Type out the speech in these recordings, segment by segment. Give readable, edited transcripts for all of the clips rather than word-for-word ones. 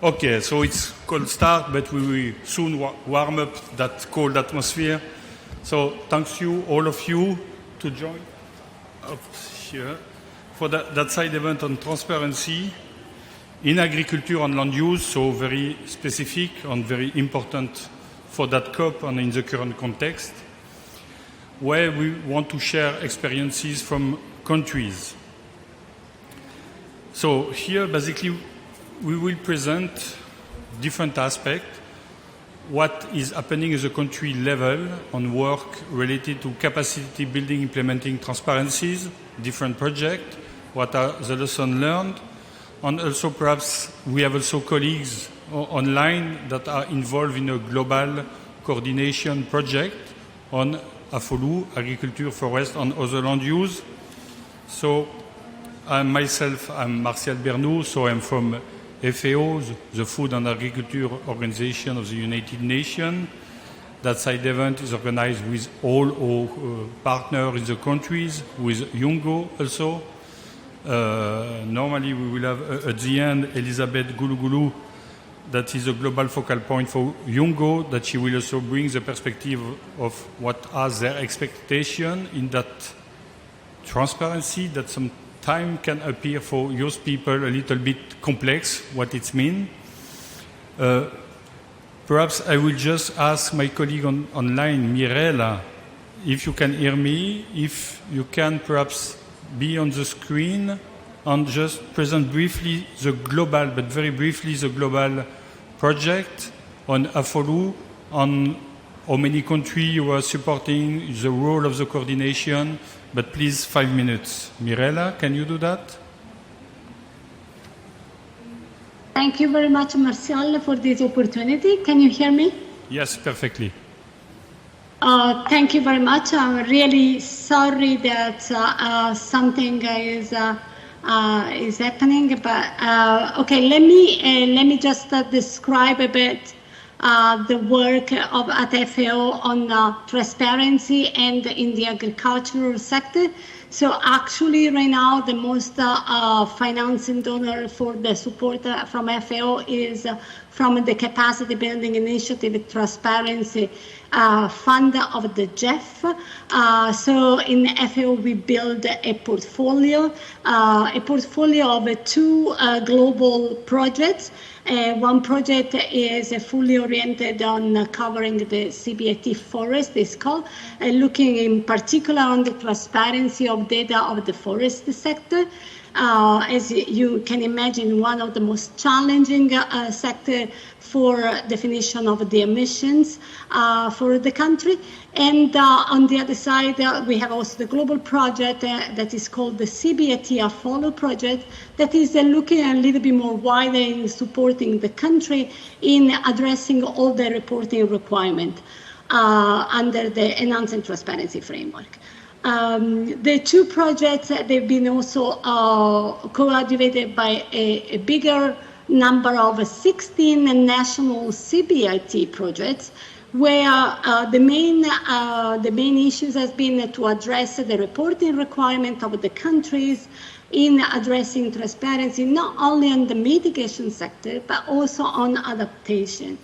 Okay, so it's cold start, but we will soon warm up that cold atmosphere. So thanks you, all of you, to join up here for that side event on transparency in agriculture and land use, so very specific and very important for that COP and in the current context, where we want to share experiences from countries. So here, basically, we will present different aspects, what is happening at the country level on work related to capacity building, implementing transparencies, different projects, what are the lessons learned, and also perhaps we have also colleagues online that are involved in a global coordination project on FAO, agriculture, forest, and other land use. So I'm Martial Bernou, so I'm from FAO, the Food and Agriculture Organization of the United Nations. That side event is organized with all our partners in the countries, with YOUNGO also. Normally we will have at the end Elizabeth Gulugulu, that is a global focal point for YOUNGO, that she will also bring the perspective of what are their expectations in that transparency that some time can appear for those people a little bit complex, what it means. Perhaps I will just ask my colleague online, Mirella, if you can hear me, if you can perhaps be on the screen and just present briefly the global, but very briefly, the global project on FAO, on how many countries you are supporting, the role of the coordination, but please 5 minutes. Mirella, can you do that? Thank you very much, Martial, for this opportunity. Can you hear me? Yes, perfectly. Thank you very much. I'm really sorry that something is happening, but okay. Let me just describe a bit the work at FAO on transparency and in the agricultural sector. So actually right now the most financing donor for the support from FAO is from the Capacity Building Initiative Transparency Fund of the GEF. So in FAO we build a portfolio of two global projects. One project is fully oriented on covering the CBAT forest, it's called, looking in particular on the transparency of data of the forest sector. As you can imagine, one of the most challenging sector for definition of the emissions for the country. And on the other side, we have also the global project that is called the CBAT Follow project, that is looking a little bit more wider in supporting the country in addressing all the reporting requirements under the Enhanced Transparency Framework. The two projects, they've been also coordinated by a bigger number of 16 national CBIT projects, where the main issues has been to address the reporting requirement of the countries in addressing transparency, not only on the mitigation sector, but also on adaptation.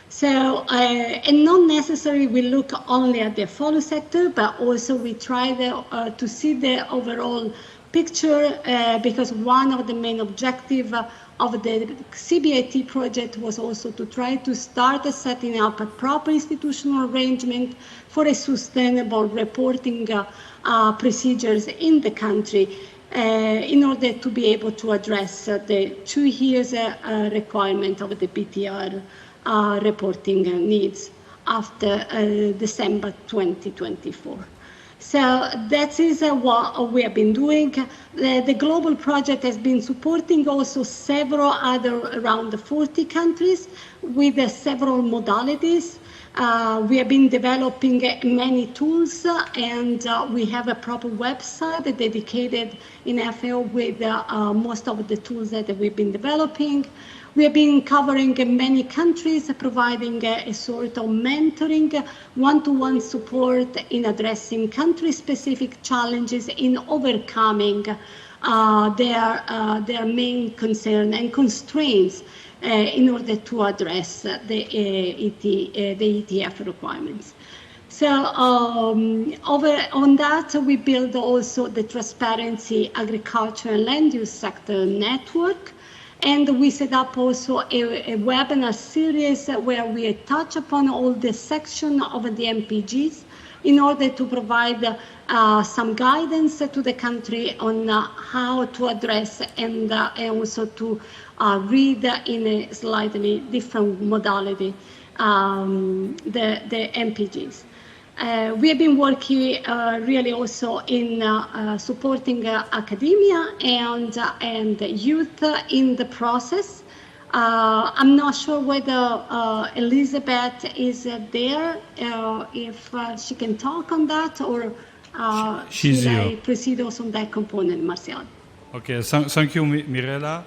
So, and not necessarily we look only at the follow sector, but also we try to see the overall picture, because one of the main objectives of the CBAT project was also to try to start setting up a proper institutional arrangement for a sustainable reporting procedures in the country in order to be able to address the 2 years requirement of the BTR reporting needs after December 2024. So that is what we have been doing. The global project has been supporting also several other around 40 countries with several modalities. We have been developing many tools, and we have a proper website dedicated in FAO with most of the tools that we've been developing. We have been covering many countries, providing a sort of mentoring, one-to-one support in addressing country-specific challenges in overcoming their main concern and constraints in order to address the ETF requirements. So over on that, we build also the Transparency Agriculture and Land Use Sector Network. And we set up also a webinar series where we touch upon all the section of the MPGs in order to provide some guidance to the country on how to address and also to read in a slightly different modality the MPGs. We have been working really also in supporting academia and youth in the process. I'm not sure whether Elizabeth is there, if she can talk on that, or she's should here. I proceed also on that component, Marcial? Okay, thank you, Mirella.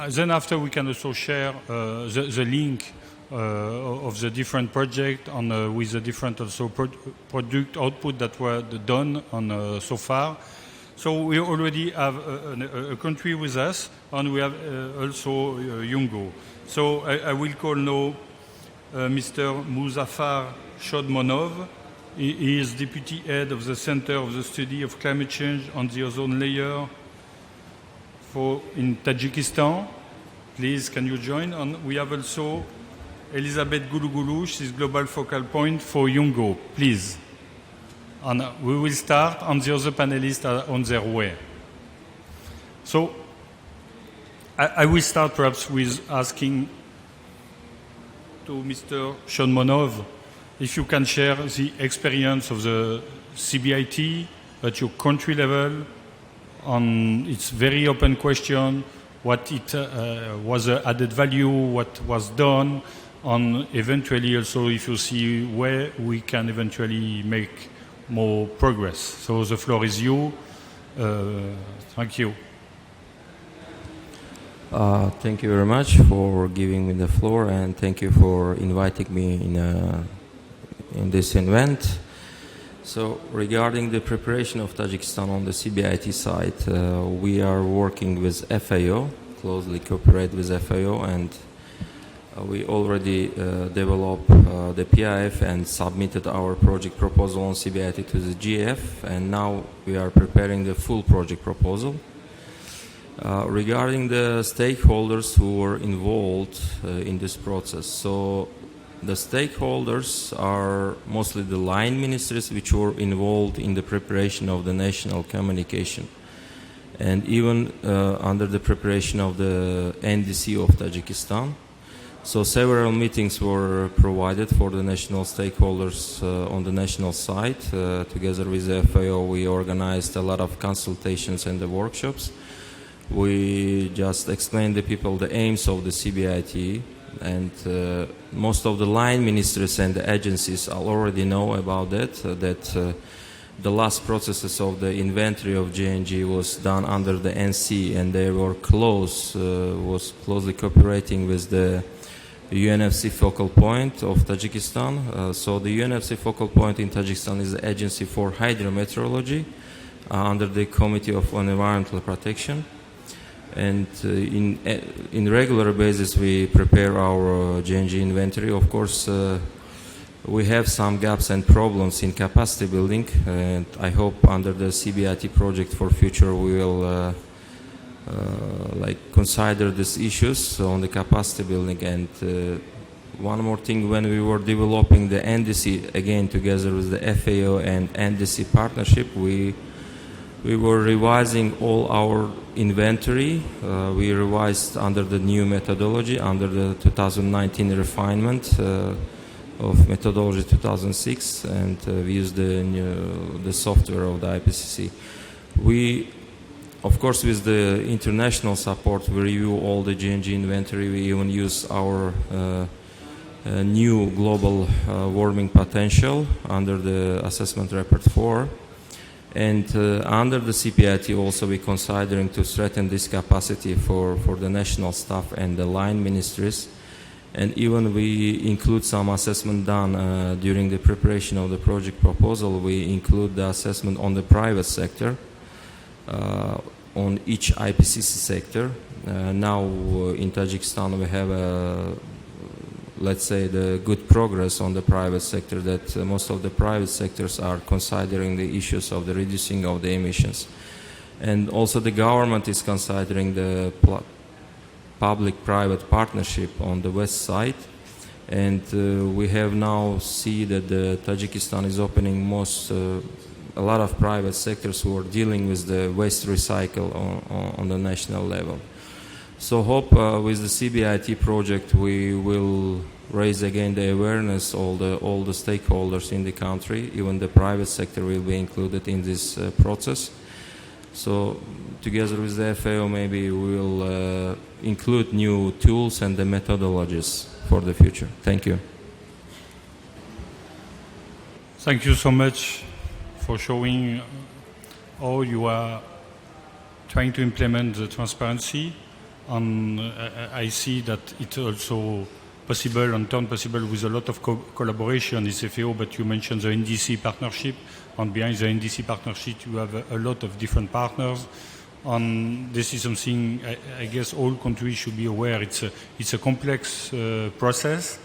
Then after we can also share the link of the different projects with the different also product output that were done on so far. So we already have a country with us, and we have also YOUNGO. So I will call now Mr. Muzaffar Shodmonov. He is Deputy Head of the Center of the Study of Climate Change on the Ozone Layer in Tajikistan. Please, can you join? And we have also Elizabeth Gulugulu, she's Global Focal Point for YOUNGO. Please. And we will start, and the other panelists are on their way. So I will start perhaps with asking to Mr. Shodmonov if you can share the experience of the CBIT at your country level. It's very open question, what it was the added value, what was done, and eventually also if you see where we can eventually make more progress. So the floor is you. Thank you. Thank you very much for giving me the floor, and thank you for inviting me in this event. So regarding the preparation of Tajikistan on the CBIT side, we are working with FAO, closely cooperate with FAO, and we already developed the PIF and submitted our project proposal on CBIT to the GF, and now we are preparing the full project proposal. Regarding the stakeholders who were involved in this process, so the stakeholders are mostly the line ministries which were involved in the preparation of the national communication, and even under the preparation of the NDC of Tajikistan. So several meetings were provided for the national stakeholders on the national side. Together with the FAO, we organized a lot of consultations and the workshops. We just explained to people the aims of the CBIT, and most of the line ministries and the agencies already know about that, the last processes of the inventory of GNG was done under the NC, and they were closely cooperating with the UNFC focal point of Tajikistan. So the UNFC focal point in Tajikistan is the Agency for Hydrometeorology under the Committee of Environmental Protection. And in regular basis we prepare our GNG inventory. Of course, we have some gaps and problems in capacity building, and I hope under the CBIT project for future we will consider these issues on the capacity building. And one more thing, when we were developing the NDC, again together with the FAO and NDC partnership, we were revising all our inventory. We revised under the new methodology, under the 2019 refinement of methodology 2006, and we used the software of the IPCC. We, of course, with the international support, we review all the GNG inventory. We even use our new global warming potential under the assessment report 4. And under the CPIT also we considering to strengthen this capacity for the national staff and the line ministries. And even we include some assessment done during the preparation of the project proposal. We include the assessment on the private sector. on each IPCC sector. Now in Tajikistan we have let's say the good progress on the private sector, that most of the private sectors are considering the issues of the reducing of the emissions. And also the government is considering the public-private partnership on the west side. And we have now see that Tajikistan is opening a lot of private sectors who are dealing with the waste recycle on the national level. So hope with the CBIT project we will raise again the awareness, all the stakeholders in the country, even the private sector will be included in this process. So together with the FAO maybe we will include new tools and the methodologies for the future. Thank you. Thank you so much for showing how you are trying to implement the transparency. I see that it's also possible and turned possible with a lot of collaboration with FAO, but you mentioned the NDC partnership, and behind the NDC partnership you have a lot of different partners. And this is something I guess all countries should be aware. It's a complex process,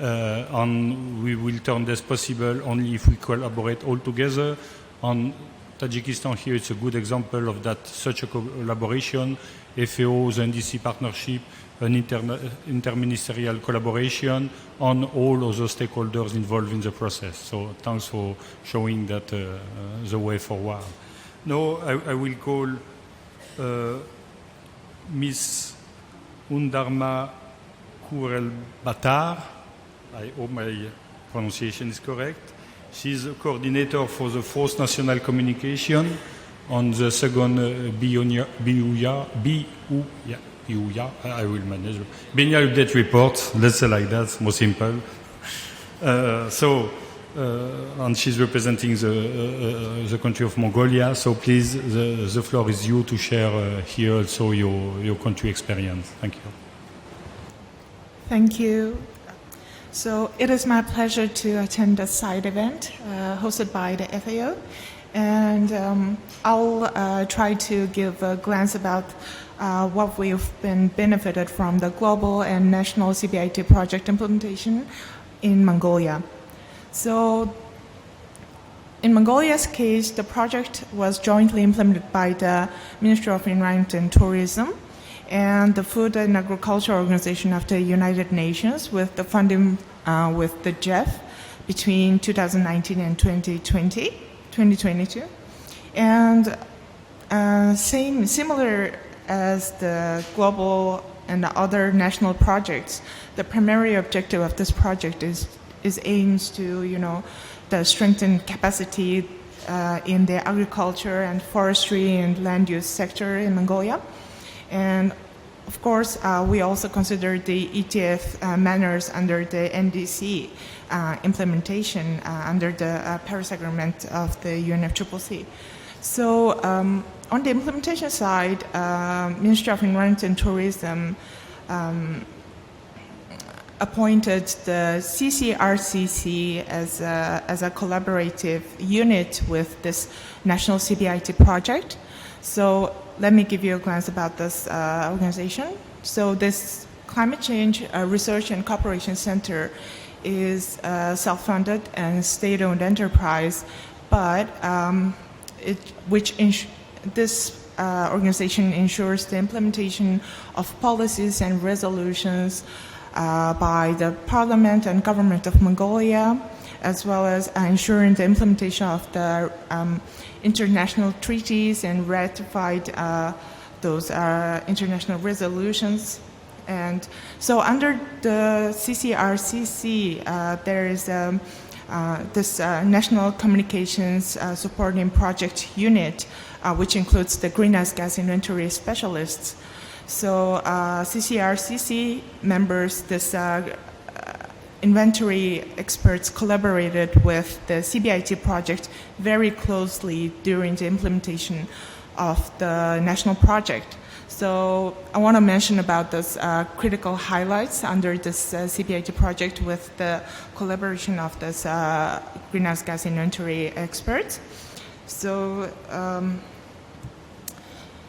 and we will turn this possible only if we collaborate all together. And Tajikistan here is a good example of that, such a collaboration. FAO, the NDC partnership, an interministerial collaboration on all other stakeholders involved in the process. So thanks for showing that the way forward. Now I will call Ms. Undarma Kurel-Batar. I hope my pronunciation is correct. She's a coordinator for the fourth national communication on the second BUYA, I will manage. Biennial update report, let's say like that, more simple. And she's representing the country of Mongolia. So please, the floor is you to share here also your country experience. Thank you. Thank you. So it is my pleasure to attend the side event hosted by the FAO. And I'll try to give a glance about what we've been benefited from the global and national CBIT project implementation in Mongolia. So in Mongolia's case, the project was jointly implemented by the Ministry of Environment and Tourism and the Food and Agriculture Organization of the United Nations, with the funding with the JEF between 2019 and 2022. And similar as the global and the other national projects, the primary objective of this project is aims to, the strengthen capacity in the agriculture and forestry and land use sector in Mongolia. And of course, we also consider the ETF manners under the NDC implementation under the Paris Agreement of the UNFCCC. So on the implementation side, Ministry of Environment and Tourism appointed the CCRCC as a collaborative unit with this national CBIT project. So let me give you a glance about this organization. So this Climate Change Research and Cooperation Center is a self-funded and state-owned enterprise, but this organization ensures the implementation of policies and resolutions by the Parliament and Government of Mongolia, as well as ensuring the implementation of the international treaties and ratified those international resolutions. And so under the CCRCC, there is this National Communications Supporting Project Unit, which includes the greenhouse gas inventory specialists. So CCRCC members, this inventory experts collaborated with the CBIT project very closely during the implementation of the national project. So I want to mention about this critical highlights under this CBIT project with the collaboration of this greenhouse gas inventory experts. So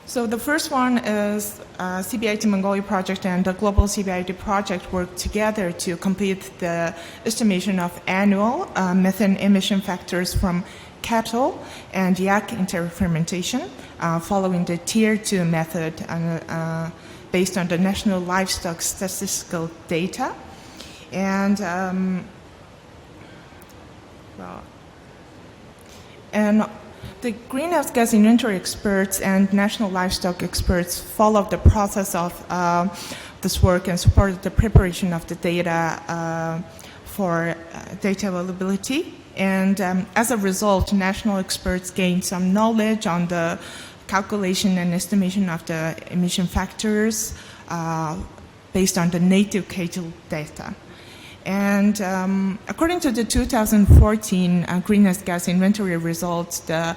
So the first one is CBIT Mongolia project and the global CBIT project work together to complete the estimation of annual methane emission factors from cattle and yak interfermentation following the Tier 2 method based on the national livestock statistical data. And the greenhouse gas inventory experts and national livestock experts followed the process of this work and supported the preparation of the data for data availability. And as a result, national experts gained some knowledge on the calculation and estimation of the emission factors based on the native cattle data. And according to the 2014 greenhouse gas inventory results, the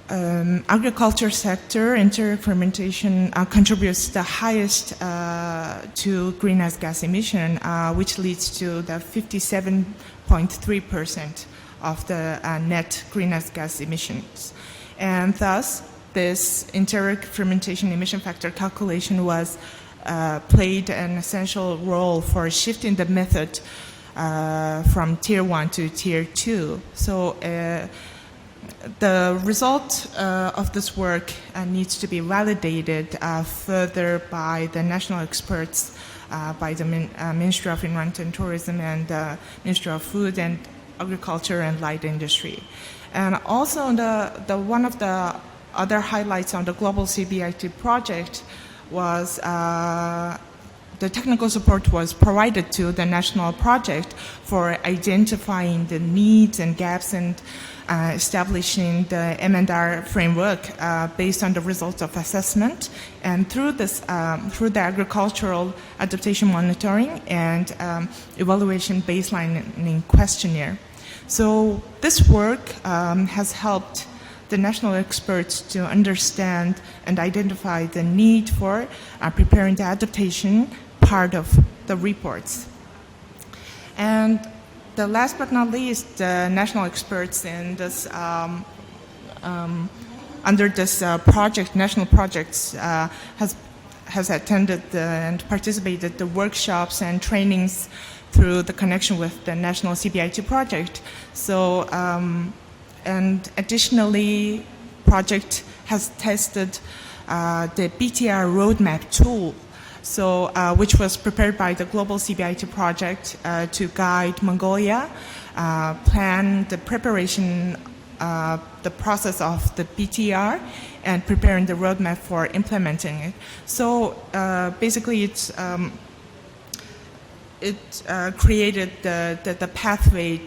agriculture sector interfermentation contributes the highest to greenhouse gas emission, which leads to the 57.3% of the net greenhouse gas emissions. And thus, this interfermentation emission factor calculation was played an essential role for shifting the method from Tier 1 to Tier 2. So the result of this work needs to be validated further by the national experts, by the Ministry of Environment and Tourism and the Ministry of Food and Agriculture and Light Industry. And also the one of the other highlights on the global CBIT project was the technical support was provided to the national project for identifying the needs and gaps and establishing the M&R framework based on the results of assessment, and through this through the agricultural adaptation monitoring and evaluation baselining questionnaire. So this work has helped the national experts to understand and identify the need for preparing the adaptation part of the reports. And the last but not least, the national experts in this under this project, national projects, has attended and participated the workshops and trainings through the connection with the national CBIT project. So. And additionally, project has tested the BTR roadmap tool, so which was prepared by the global CBIT project to guide Mongolia, plan the preparation, the process of the BTR, and preparing the roadmap for implementing it. So basically, it created the pathway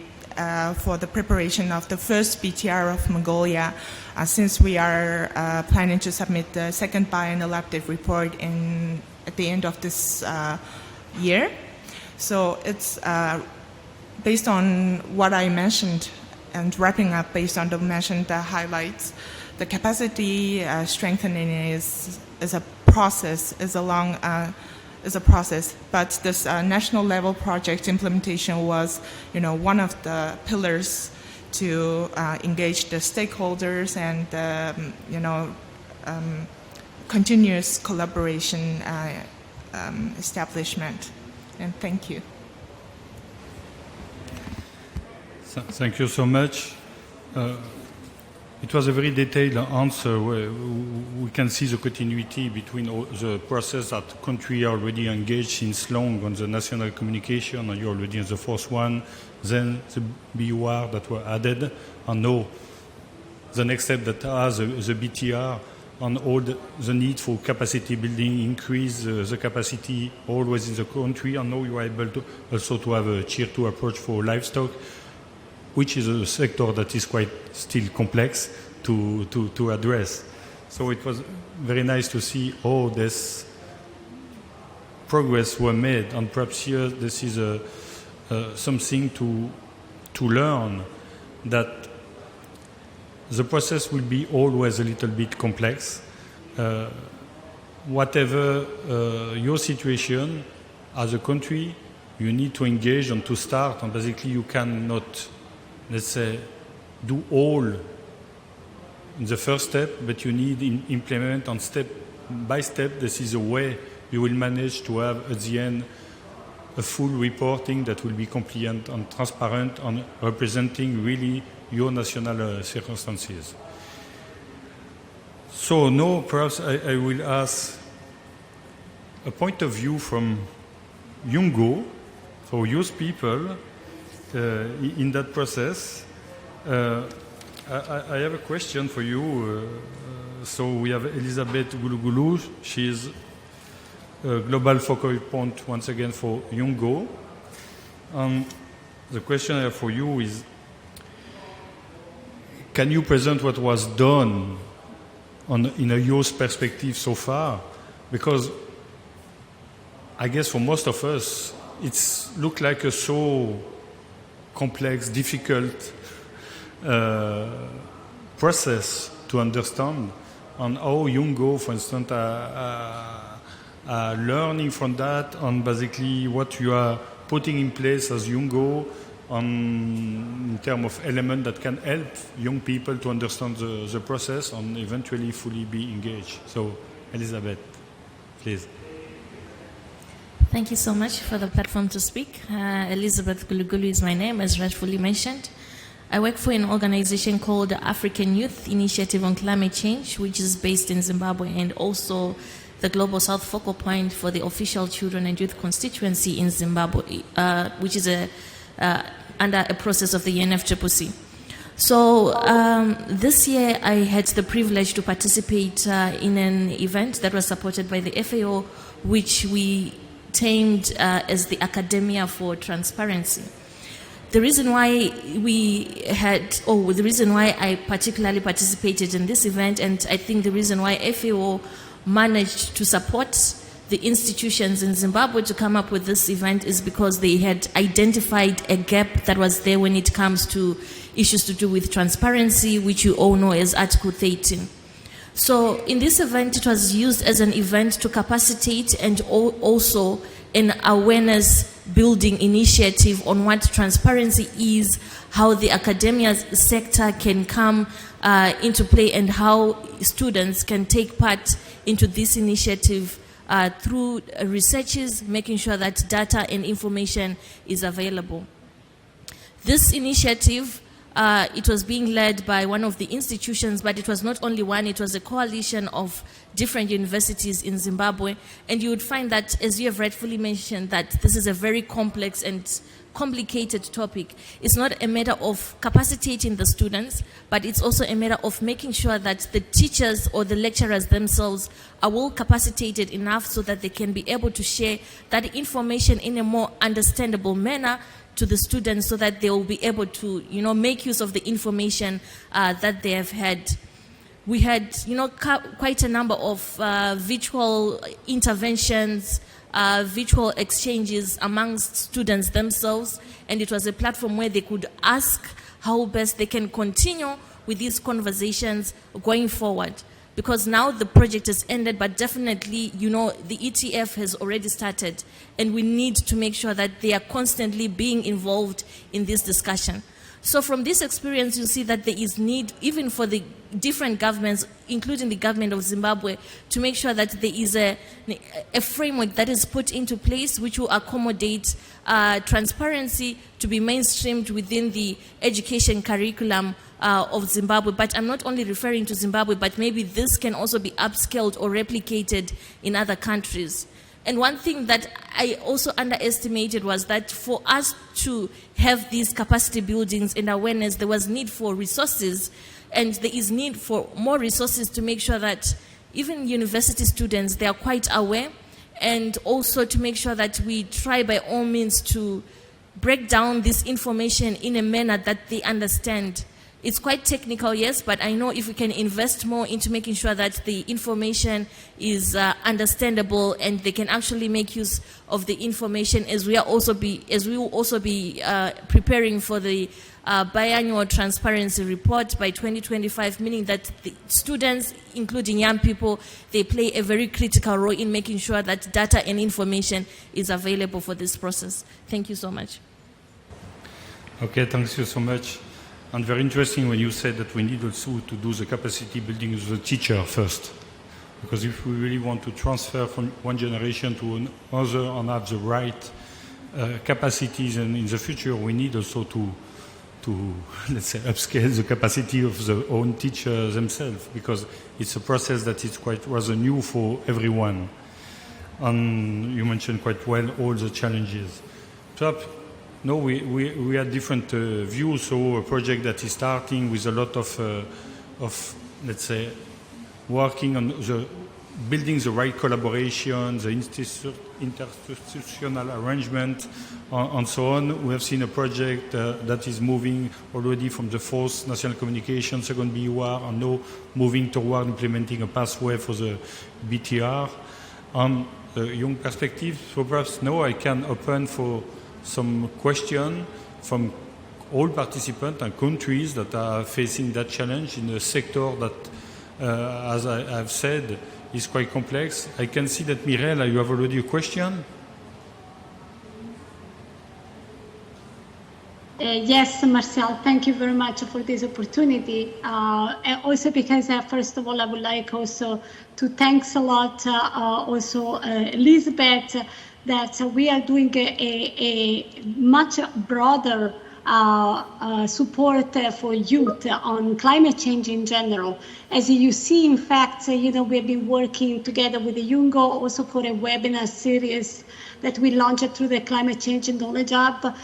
for the preparation of the first BTR of Mongolia, since we are planning to submit the second biennial update report at the end of this year. So it's based on what I mentioned, and wrapping up based on the mentioned highlights. The capacity strengthening is a process, is a process, but this national level project implementation was, one of the pillars to engage the stakeholders and, continuous collaboration establishment. And thank you. Thank you so much. It was a very detailed answer where we can see the continuity between the process that country already engaged since long on the national communication, and you're already in the fourth one, then the BUR that were added, and now the next step that has the BTR on all the need for capacity building, increase the capacity always in the country, and now you are able to also to have a Tier 2 approach for livestock, which is a sector that is quite still complex to address. So it was very nice to see all this progress were made, and perhaps here this is something to learn, that the process will be always a little bit complex. Whatever your situation as a country, you need to engage and to start, and basically you cannot, let's say, do all in the first step, but you need to implement on step by step. This is a way you will manage to have at the end a full reporting that will be compliant and transparent and representing really your national circumstances. So now perhaps I will ask a point of view from YOUNGO for youth people in that process. I have a question for you. So we have Elisabeth Gulugulu. She is a global focal point once again for YOUNGO. The question I have for you is, can you present what was done in a youth perspective so far? Because I guess for most of us, it's looked like a so complex, difficult process to understand, and how YOUNGO, for instance, learning from that, and basically what you are putting in place as YOUNGO in terms of elements that can help young people to understand the process and eventually fully be engaged. So, Elisabeth, please. Thank you so much for the platform to speak. Elizabeth Gulugulu is my name, as rightfully mentioned. I work for an organization called the African Youth Initiative on Climate Change, which is based in Zimbabwe, and also the Global South focal point for the official children and youth constituency in Zimbabwe, which is under a process of the UNFCCC. So this year I had the privilege to participate in an event that was supported by the FAO, which we termed as the Academia for Transparency. The reason why the reason why I particularly participated in this event, and I think the reason why FAO managed to support the institutions in Zimbabwe to come up with this event is because they had identified a gap that was there when it comes to issues to do with transparency, which you all know as Article 13. So in this event, it was used as an event to capacitate and also an awareness building initiative on what transparency is, how the academia sector can come into play, and how students can take part into this initiative through researches, making sure that data and information is available. This initiative, it was being led by one of the institutions, but it was not only one, it was a coalition of different universities in Zimbabwe. And you would find that, as you have rightfully mentioned, that this is a very complex and complicated topic. It's not a matter of capacitating the students, but it's also a matter of making sure that the teachers or the lecturers themselves are well capacitated enough so that they can be able to share that information in a more understandable manner to the students, so that they will be able to, make use of the information that they have had. We had, quite a number of virtual interventions, virtual exchanges amongst students themselves, and it was a platform where they could ask how best they can continue with these conversations going forward. Because now the project has ended, but definitely, the ETF has already started, and we need to make sure that they are constantly being involved in this discussion. So from this experience, you see that there is need, even for the different governments, including the government of Zimbabwe, to make sure that there is a framework that is put into place which will accommodate transparency to be mainstreamed within the education curriculum of Zimbabwe. But I'm not only referring to Zimbabwe, but maybe this can also be upscaled or replicated in other countries. And one thing that I also underestimated was that for us to have these capacity buildings and awareness, there was need for resources, and there is need for more resources to make sure that even university students, they are quite aware, and also to make sure that we try by all means to break down this information in a manner that they understand. It's quite technical, yes, but I know if we can invest more into making sure that the information is understandable and they can actually make use of the information, as we will also be preparing for the biannual transparency report by 2025, meaning that the students, including young people, they play a very critical role in making sure that data and information is available for this process. Thank you so much. Okay, thank you so much. And very interesting when you said that we need also to do the capacity building of the teacher first. Because if we really want to transfer from one generation to another and have the right capacities and in the future, we need also to let's say, upscale the capacity of the own teachers themselves, because it's a process that is quite rather new for everyone. And you mentioned quite well all the challenges. Perhaps, no, we had different views. So a project that is starting with a lot of let's say, working on the building the right collaboration, the interinstitutional arrangement, and so on. We have seen a project that is moving already from the fourth national communication, second BUR, and now moving toward implementing a pathway for the BTR. On a young perspective, so perhaps now I can open for some question from all participants and countries that are facing that challenge in a sector that, as I have said, is quite complex. I can see that, Mirella, you have already a question? Yes, Marcel, thank you very much for this opportunity. And also because, first of all, I would like also to thanks a lot also Elizabeth, that we are doing a much broader support for youth on climate change in general. As you see, in fact, we've been working together with the YOUNGO also for a webinar series that we launched through the Climate Change Knowledge Hub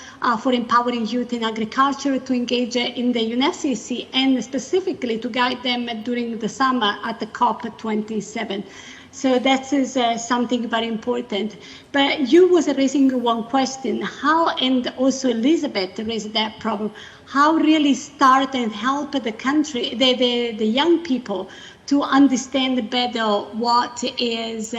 for empowering youth in agriculture to engage in the UNFCCC and specifically to guide them during the summer at the COP27. So that is something very important. But you was raising one question, how, and also Elizabeth raised that problem, how really start and help the country, the young people to understand better what is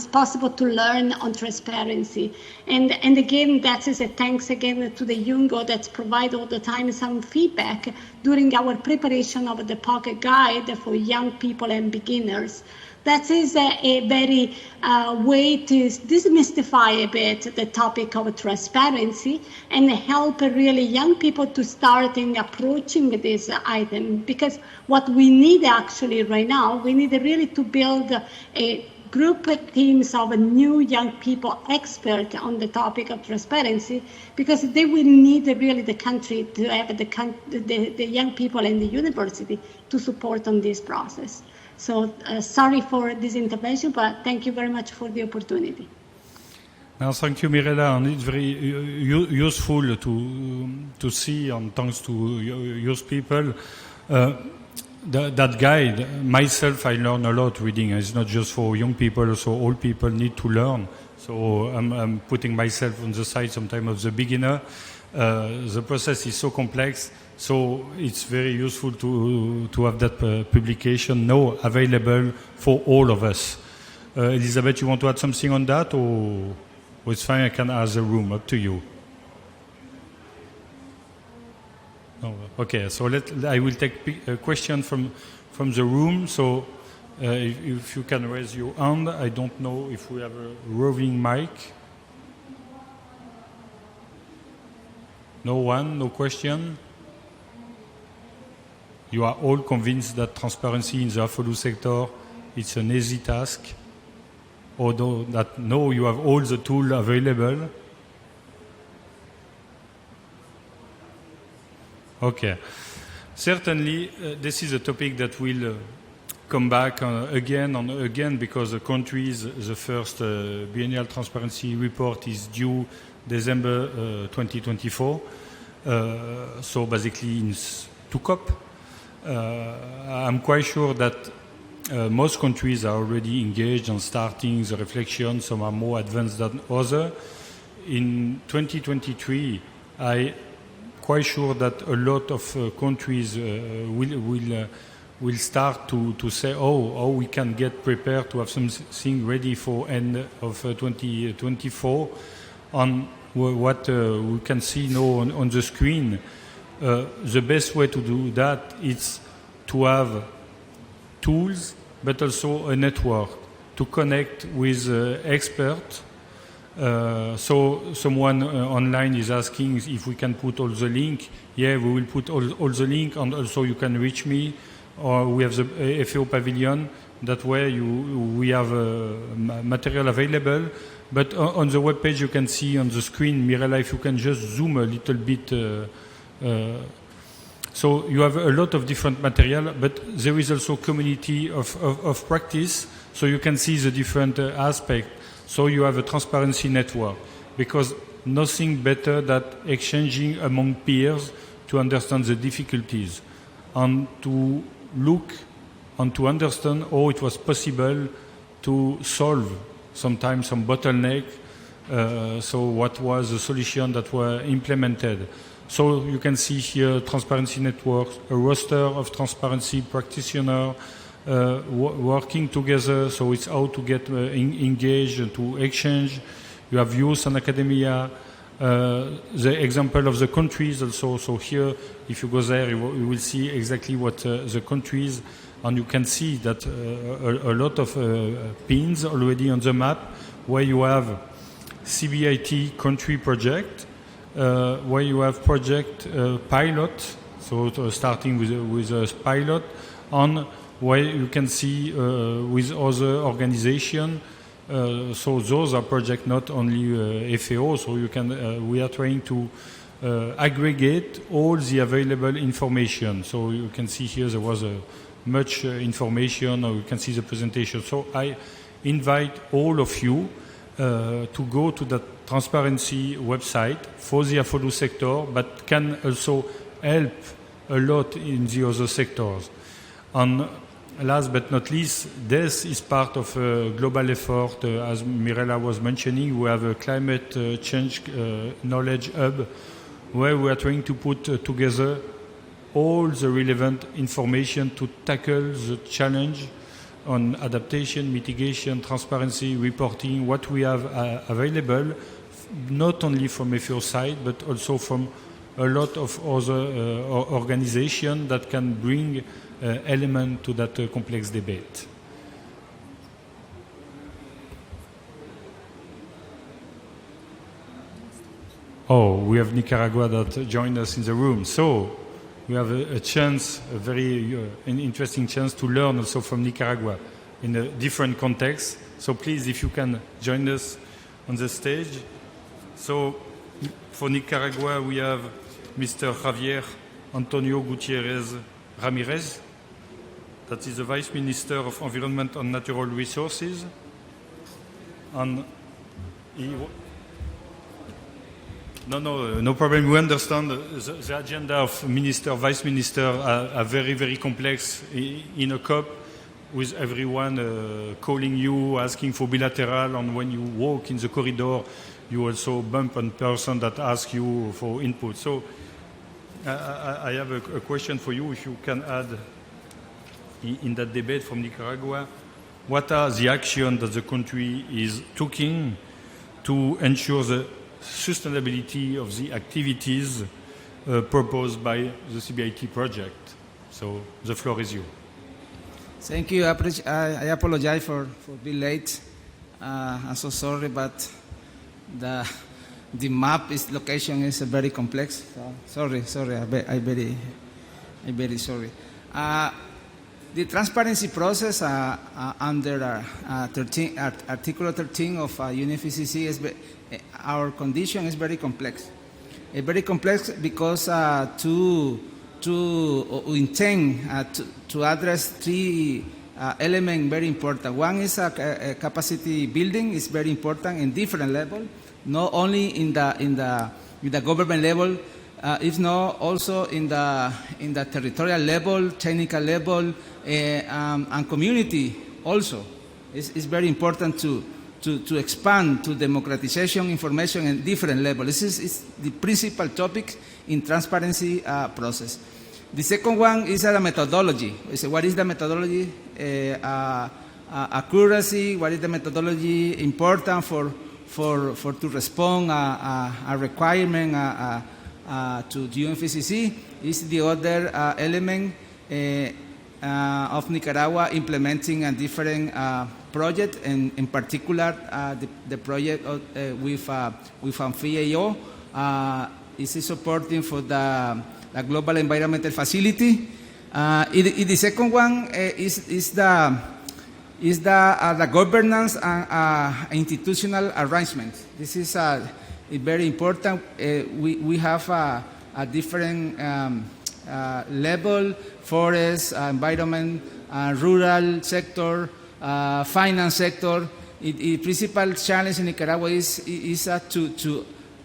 possible to learn on transparency. And again, that is a thanks again to the YOUNGO that provide all the time some feedback during our preparation of the pocket guide for young people and beginners. That is a very way to demystify a bit the topic of transparency and help really young people to start in approaching this item. Because what we need actually right now, we need really to build a group of teams of new young people expert on the topic of transparency, because they will need really the country to have the young people and the university to support on this process. So sorry for this intervention, but thank you very much for the opportunity. Now, thank you, Mirella, and it's very useful to see, and thanks to youth people, that guide. Myself, I learn a lot reading. It's not just for young people, so all people need to learn. So I'm putting myself on the side sometimes of the beginner. The process is so complex. So it's very useful to have that publication now available for all of us. Elizabeth, you want to add something on that, or it's fine, I can ask the room, up to you. No, okay, so I will take a question from the room. So if you can raise your hand. I don't know if we have a roving mic. No one, no question? You are all convinced that transparency in the FAO sector, it's an easy task, although that now you have all the tools available. Okay. Certainly, this is a topic that will come back again and again, because the countries, the first biennial transparency report is due December 2024. So basically in 2 COP. I'm quite sure that most countries are already engaged on starting the reflection. Some are more advanced than others. In 2023, I'm quite sure that a lot of countries will start to say, oh, we can get prepared to have something ready for end of 2024. On what we can see now on the screen, the best way to do that is to have tools, but also a network to connect with experts So someone online is asking if we can put all the link. Yeah, we will put all the link, and also you can reach me. Or we have the FAO Pavilion. That way we have material available. But on the web page you can see on the screen, Mirella, if you can just zoom a little bit. So you have a lot of different material, but there is also community of practice, so you can see the different aspects. So you have a transparency network, because nothing better than exchanging among peers to understand the difficulties and to look and to understand how it was possible to solve sometimes some bottleneck. So what was the solution that were implemented? So you can see here transparency networks, a roster of transparency practitioners working together. So it's how to get engaged and to exchange. You have youth and academia. The example of the countries also. So here, if you go there, you will see exactly what the countries, and you can see that a lot of pins already on the map where you have CBIT country project, where you have project pilot, so starting with a pilot, and where you can see with other organizations. So those are projects not only FAO, so you can, we are trying to aggregate all the available information. So you can see here there was much information, or you can see the presentation. So I invite all of you to go to the transparency website for the FAO sector, but can also help a lot in the other sectors. And last but not least, this is part of a global effort. As Mirella was mentioning, we have a climate change knowledge hub where we are trying to put together all the relevant information to tackle the challenge on adaptation, mitigation, transparency, reporting, what we have available, not only from FAO side, but also from a lot of other organizations that can bring element to that complex debate. Oh, we have Nicaragua that joined us in the room. So we have a chance, a very an interesting chance to learn also from Nicaragua in a different context. So please, if you can join us on the stage. So for Nicaragua, we have Mr. Javier Antonio Gutierrez Ramirez, that is the Vice Minister of Environment and Natural Resources. And no problem. We understand the agenda of Minister, Vice Minister are very, very complex in a COP, with everyone calling you, asking for bilateral, and when you walk in the corridor, you also bump on person that asks you for input. So I have a question for you, if you can add in that debate from Nicaragua, what are the actions that the country is taking to ensure the sustainability of the activities proposed by the CBIT project? So the floor is yours. Thank you. I apologize for being late. I'm so sorry, but the map location is very complex. So sorry. I'm very sorry. The transparency process under Article 13 of UNFCCC is our condition is very complex. It's very complex because to intend to address three elements very important. One is a capacity building is very important in different level, not only in the government level, if not also in the territorial level, technical level, and community also. It's very important to expand to democratization information in different levels. This is the principal topic in transparency process. The second one is the methodology. What is the methodology? Accuracy. What is the methodology important to respond a requirement to the UNFCCC? Is the other element of Nicaragua implementing a different project, and in particular the project with FAO is supporting for the Global Environmental Facility. The second one is the governance and institutional arrangement. This is very important. We have a different level: forest, environment, rural sector, finance sector. The principal challenge in Nicaragua is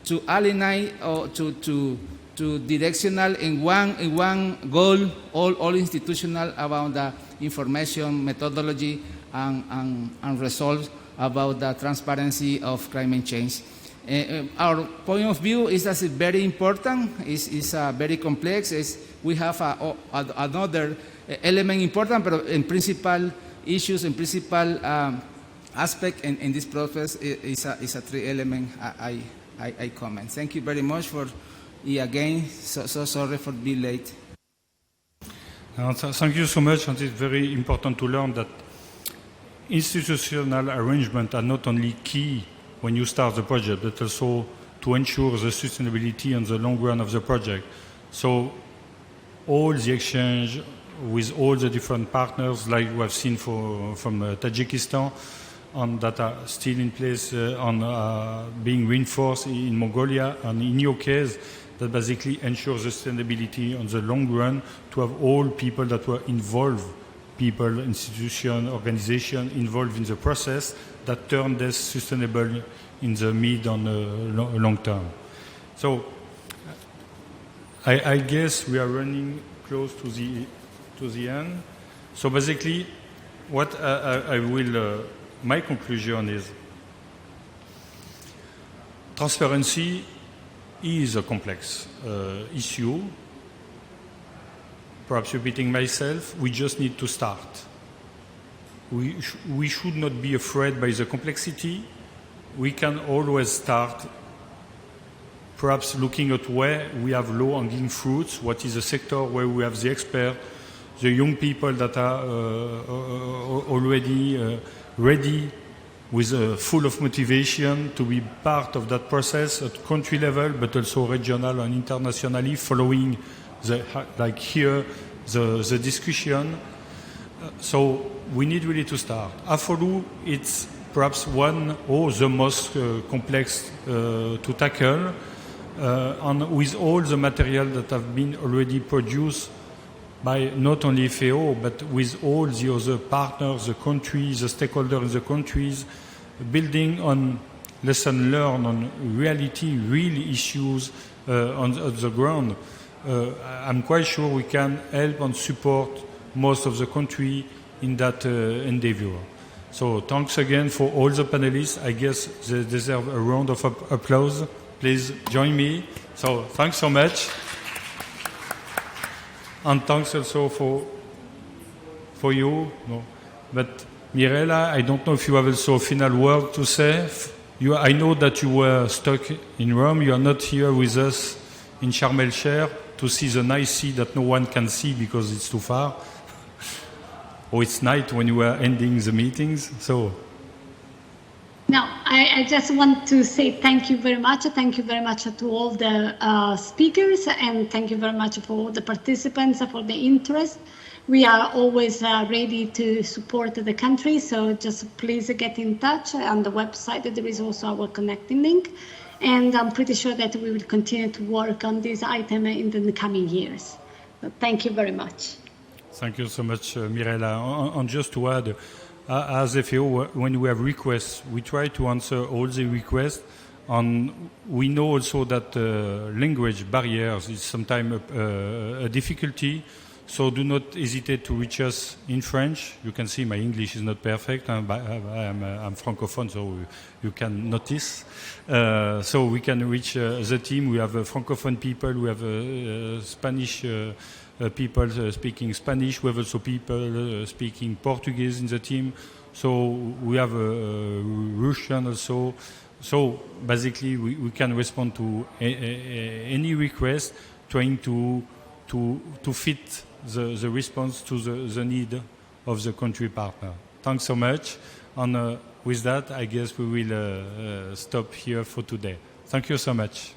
to align or to directional in one goal, all institutional about the information methodology and results about the transparency of climate change. Our point of view is that it's very important. It's very complex. We have another element important, but in principal issues and principal aspect in this process is a three element I comment. Thank you very much for. Again, so sorry for being late. Thank you so much, and it's very important to learn that institutional arrangements are not only key when you start the project, but also to ensure the sustainability and the long run of the project. So all the exchange with all the different partners, like we have seen from Tajikistan, that are still in place being reinforced in Mongolia, and in your case, that basically ensures sustainability on the long run, to have all people that were involved, people, institutions, organizations involved in the process, that turn this sustainable in the mid and long term. So I guess we are running close to the end. So basically, what I will, my conclusion is, transparency is a complex issue. Perhaps repeating myself, we just need to start. We should not be afraid by the complexity. We can always start, perhaps looking at where we have low-hanging fruits, what is the sector where we have the expert, the young people that are already ready, with full of motivation to be part of that process at country level, but also regional and internationally, following like here the discussion. So we need really to start. AFOLU, it's perhaps one or the most complex to tackle, and with all the material that have been already produced by not only FAO, but with all the other partners, the countries, the stakeholders in the countries, building on lesson learned, on reality, real issues on the ground. I'm quite sure we can help and support most of the country in that endeavor. So thanks again for all the panelists. I guess they deserve a round of applause. Please join me. So thanks so much. And thanks also for you. No. But Mirella, I don't know if you have also a final word to say. I know that you were stuck in Rome. You are not here with us in Sharm el-Sheikh to see the nice sea that no one can see because it's too far. Or it's night when you were ending the meetings. So. No, I just want to say thank you very much. Thank you very much to all the speakers, and thank you very much for all the participants for the interest. We are always ready to support the country, so just please get in touch. On the website there is also our connecting link, and I'm pretty sure that we will continue to work on this item in the coming years. So thank you very much. Thank you so much, Mirella. And just to add, as FAO, when we have requests, we try to answer all the requests. And we know also that language barriers is sometimes a difficulty. So do not hesitate to reach us in French. You can see my English is not perfect. I'm Francophone, so you can notice. So we can reach the team. We have Francophone people. We have Spanish people speaking Spanish. We have also people speaking Portuguese in the team. So we have Russian also. So basically, we can respond to any request, trying to fit the response to the need of the country partner. Thanks so much. And with that, I guess we will stop here for today. Thank you so much.